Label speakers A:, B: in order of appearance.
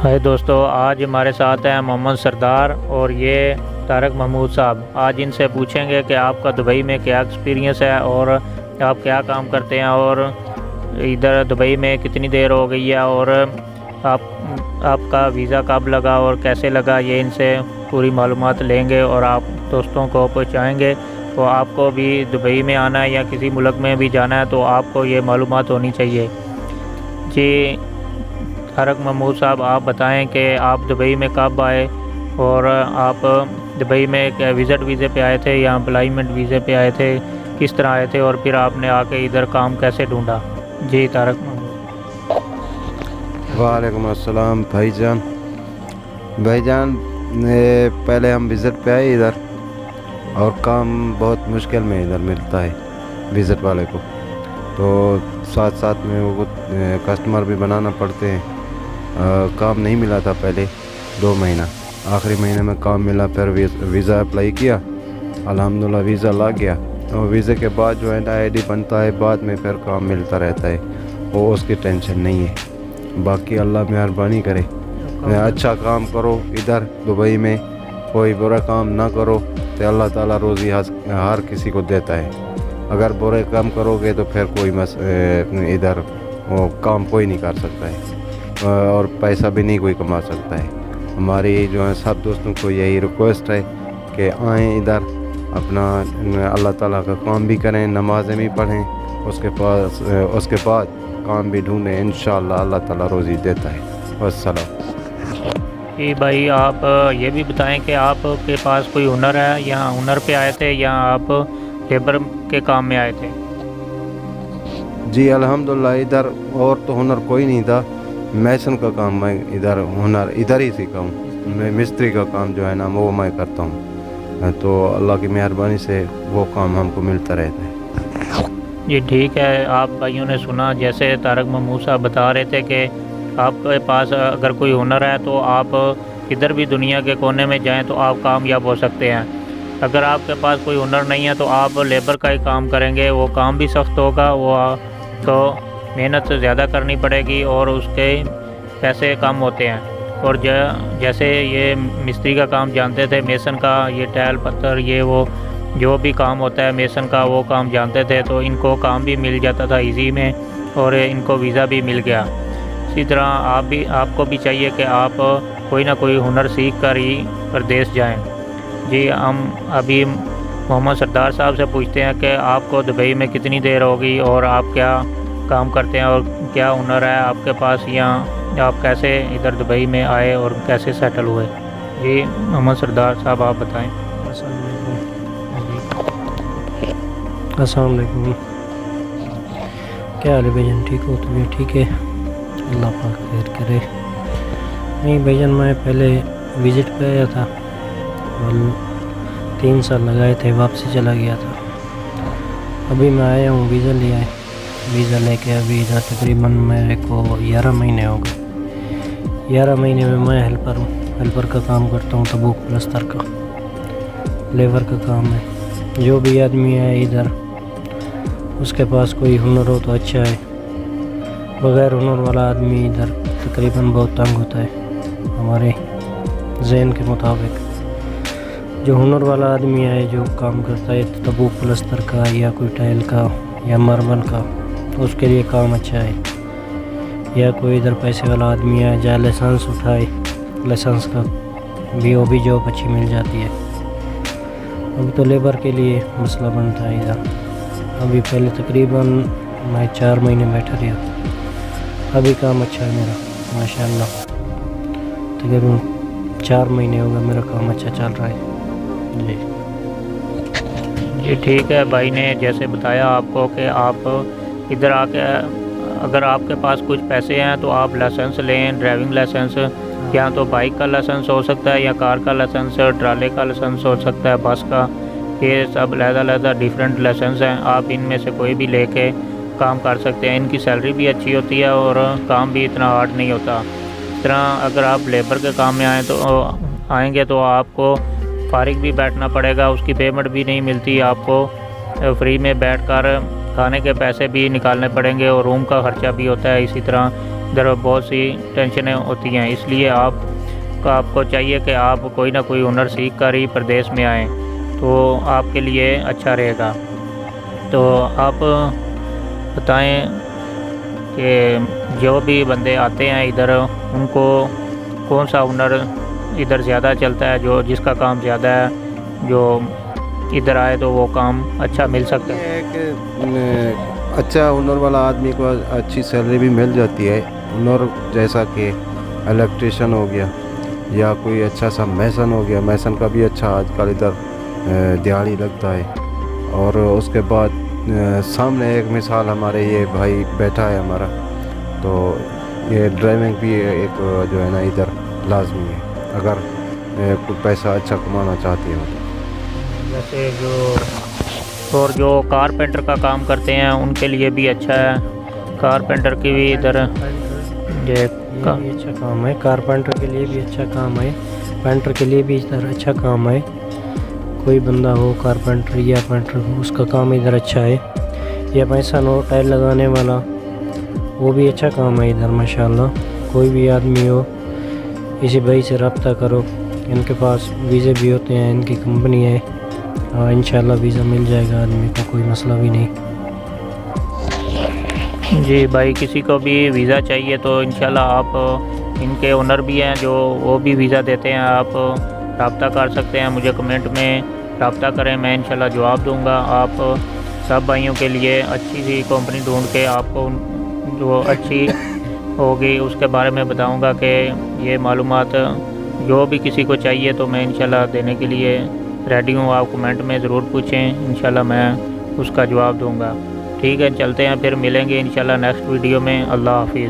A: ہائے دوستو، آج ہمارے ساتھ ہیں محمد سردار اور یہ طارق محمود صاحب۔ آج ان سے پوچھیں گے کہ آپ کا دبئی میں کیا ایکسپیرینس ہے اور آپ کیا کام کرتے ہیں اور ادھر دبئی میں کتنی دیر ہو گئی ہے اور آپ کا ویزا کب لگا اور کیسے لگا، یہ ان سے پوری معلومات لیں گے اور آپ دوستوں کو پہنچائیں گے۔ تو آپ کو بھی دبئی میں آنا ہے یا کسی ملک میں بھی جانا ہے تو آپ کو یہ معلومات ہونی چاہیے۔ جی طارق محمود صاحب، آپ بتائیں کہ آپ دبئی میں کب آئے اور آپ دبئی میں وزٹ ویزے پہ آئے تھے یا امپلائمنٹ ویزے پہ آئے تھے، کس طرح آئے تھے اور پھر آپ نے آ کے ادھر کام کیسے ڈھونڈا؟ جی طارق محمود۔
B: وعلیکم السلام بھائی جان پہلے ہم وزٹ پہ آئے ادھر، اور کام بہت مشکل میں ادھر ملتا ہے وزٹ والے کو، تو ساتھ ساتھ میں وہ کسٹمر بھی بنانا پڑتے ہیں۔ کام نہیں ملا تھا پہلے 2 مہینہ، آخری مہینے میں کام ملا، پھر ویزا اپلائی کیا، الحمدللہ ویزا لگ گیا۔ اور ویزے کے بعد جو ہے آئی ڈی بنتا ہے، بعد میں پھر کام ملتا رہتا ہے، وہ اس کی ٹینشن نہیں ہے۔ باقی اللہ مہربانی کرے، اچھا کام کرو ادھر دبئی میں، کوئی برا کام نہ کرو تو اللہ تعالیٰ روزی ہر کسی کو دیتا ہے۔ اگر برے کام کرو گے تو پھر کوئی ادھر وہ کام کوئی نہیں کر سکتا ہے، اور پیسہ بھی نہیں کوئی کما سکتا ہے۔ ہماری جو ہے سب دوستوں کو یہی ریکویسٹ ہے کہ آئیں ادھر، اپنا اللہ تعالیٰ کا کام بھی کریں، نمازیں بھی پڑھیں، اس کے بعد کام بھی ڈھونڈیں، انشاءاللہ اللہ تعالیٰ روزی دیتا ہے۔ والسلام۔
A: جی بھائی، آپ یہ بھی بتائیں کہ آپ کے پاس کوئی ہنر ہے یا ہنر پہ آئے تھے یا آپ لیبر کے کام میں آئے تھے؟
B: جی الحمدللہ ادھر اور تو ہنر کوئی نہیں تھا، میسن کا کام میں ادھر ہی سیکھا ہوں۔ میں مستری کا کام جو ہے نا وہ میں کرتا ہوں، تو اللہ کی مہربانی سے وہ کام ہم کو ملتا رہتا ہے۔
A: جی ٹھیک ہے۔ آپ بھائیوں نے سنا جیسے طارق محمود صاحب بتا رہے تھے کہ آپ کے پاس اگر کوئی ہنر ہے تو آپ ادھر بھی دنیا کے کونے میں جائیں تو آپ کامیاب ہو سکتے ہیں۔ اگر آپ کے پاس کوئی ہنر نہیں ہے تو آپ لیبر کا ہی کام کریں گے، وہ کام بھی سخت ہوگا، وہ تو محنت زیادہ کرنی پڑے گی اور اس کے پیسے کم ہوتے ہیں۔ اور جیسے یہ مستری کا کام جانتے تھے، میسن کا، یہ ٹائل پتھر یہ وہ جو بھی کام ہوتا ہے میسن کا، وہ کام جانتے تھے تو ان کو کام بھی مل جاتا تھا ایزی میں اور ان کو ویزا بھی مل گیا۔ اسی طرح آپ کو بھی چاہیے کہ آپ کوئی نہ کوئی ہنر سیکھ کر ہی پردیس جائیں۔ جی ہم ابھی محمد سردار صاحب سے پوچھتے ہیں کہ آپ کو دبئی میں کتنی دیر ہوگی اور آپ کیا کام کرتے ہیں اور کیا ہنر ہے آپ کے پاس، یا آپ کیسے ادھر دبئی میں آئے اور کیسے سیٹل ہوئے؟ جی محمد سردار صاحب آپ بتائیں۔
C: السلام علیکم، کیا حال ہے بھائی جان؟ ٹھیک ہو؟ تو بھی ٹھیک ہے، اللہ پاک خیر کرے۔ نہیں بھائی جان، میں پہلے وزٹ پہ آیا تھا اور 3 سال لگائے تھے، واپسی چلا گیا تھا۔ ابھی میں آیا ہوں، ویزا لے آئے، ویزا لے کے ابھی ادھر تقریباً میرے کو 11 مہینے ہو گئے۔ 11 مہینے میں میں ہیلپر ہوں، ہیلپر کا کام کرتا ہوں، تبوک پلستر کا لیبر کا کام ہے۔ جو بھی آدمی ہے ادھر اس کے پاس کوئی ہنر ہو تو اچھا ہے، بغیر ہنر والا آدمی ادھر تقریباً بہت تنگ ہوتا ہے ہمارے ذہن کے مطابق۔ جو ہنر والا آدمی ہے، جو کام کرتا ہے تبوک پلستر کا یا کوئی ٹائل کا یا ماربل کا، اس کے لیے کام اچھا ہے۔ یا کوئی ادھر پیسے والا آدمی ہے جہاں لائسنس اٹھائے، لائسنس کا بھی وہ بھی جاب اچھی مل جاتی ہے۔ ابھی تو لیبر کے لیے مسئلہ بنتا ہے ادھر۔ ابھی پہلے تقریباً میں 4 مہینے بیٹھا رہا، ابھی کام اچھا ہے میرا ماشاءاللہ، تقریباً 4 مہینے ہو گئے میرا کام اچھا چل رہا ہے۔
A: جی ٹھیک ہے، بھائی نے جیسے بتایا آپ کو کہ آپ ادھر آ کے اگر آپ کے پاس کچھ پیسے ہیں تو آپ لائسنس لیں، ڈرائیونگ لائسنس، یا تو بائک کا لائسنس ہو سکتا ہے یا کار کا لائسنس، ٹرالے کا لائسنس ہو سکتا ہے، بس کا، یہ سب علیحدہ ڈیفرنٹ لائسنس ہیں۔ آپ ان میں سے کوئی بھی لے کے کام کر سکتے ہیں، ان کی سیلری بھی اچھی ہوتی ہے اور کام بھی اتنا ہارڈ نہیں ہوتا۔ اس طرح اگر آپ لیبر کے کام میں آئیں گے تو آپ کو فارغ بھی بیٹھنا پڑے گا، اس کی پیمنٹ بھی نہیں ملتی، آپ کو فری میں بیٹھ کر کھانے کے پیسے بھی نکالنے پڑیں گے اور روم کا خرچہ بھی ہوتا ہے۔ اسی طرح ادھر بہت سی ٹینشنیں ہوتی ہیں، اس لیے آپ کو چاہیے کہ آپ کوئی نہ کوئی ہنر سیکھ کر ہی پردیس میں آئیں تو آپ کے لیے اچھا رہے گا۔ تو آپ بتائیں کہ جو بھی بندے آتے ہیں ادھر ان کو کون سا ہنر ادھر زیادہ چلتا ہے، جس کا کام زیادہ ہے، جو ادھر آئے تو وہ کام اچھا مل سکتا ہے؟
B: یہ ہے کہ اچھا ہنر والا آدمی کو اچھی سیلری بھی مل جاتی ہے۔ ہنر جیسا کہ الیکٹریشین ہو گیا یا کوئی اچھا سا میسن ہو گیا، میسن کا بھی اچھا آج کل ادھر دیہڑی لگتا ہے۔ اور اس کے بعد سامنے ایک مثال ہمارے یہ بھائی بیٹھا ہے ہمارا، تو یہ ڈرائیونگ بھی ایک جو ہے نا ادھر لازمی ہے اگر کوئی پیسہ اچھا کمانا چاہتے ہو۔
A: جیسے جو کارپینٹر کا کام کرتے ہیں ان کے لیے بھی اچھا ہے، کارپینٹر کی بھی ادھر
C: یہ بھی اچھا کام ہے، کارپینٹر کے لیے بھی اچھا کام ہے، پینٹر کے لیے بھی ادھر اچھا کام ہے۔ کوئی بندہ ہو کارپینٹر یا پینٹر اس کا کام ادھر اچھا ہے، یا میسن ہو ٹائل لگانے والا وہ بھی اچھا کام ہے ادھر ماشاءاللہ۔ کوئی بھی آدمی ہو کسی بھائی سے رابطہ کرو، ان کے پاس ویزے بھی ہوتے ہیں، ان کی کمپنی ہے، انشاءاللہ ویزا مل جائے گا آدمی کو، کوئی مسئلہ بھی نہیں۔
A: جی بھائی، کسی کو بھی ویزا چاہیے تو انشاءاللہ آپ ان کے اونر بھی ہیں جو وہ بھی ویزا دیتے ہیں، آپ رابطہ کر سکتے ہیں، مجھے کمنٹ میں رابطہ کریں، میں انشاءاللہ جواب دوں گا۔ آپ سب بھائیوں کے لیے اچھی سی کمپنی ڈھونڈ کے آپ کو جو اچھی ہوگی اس کے بارے میں بتاؤں گا کہ یہ معلومات جو بھی کسی کو چاہیے تو میں انشاءاللہ دینے کے لیے ریڈی ہوں۔ آپ کمنٹ میں ضرور پوچھیں، انشاءاللہ میں اس کا جواب دوں گا۔ ٹھیک ہے، چلتے ہیں، پھر ملیں گے انشاءاللہ نیکسٹ ویڈیو میں۔ اللہ حافظ۔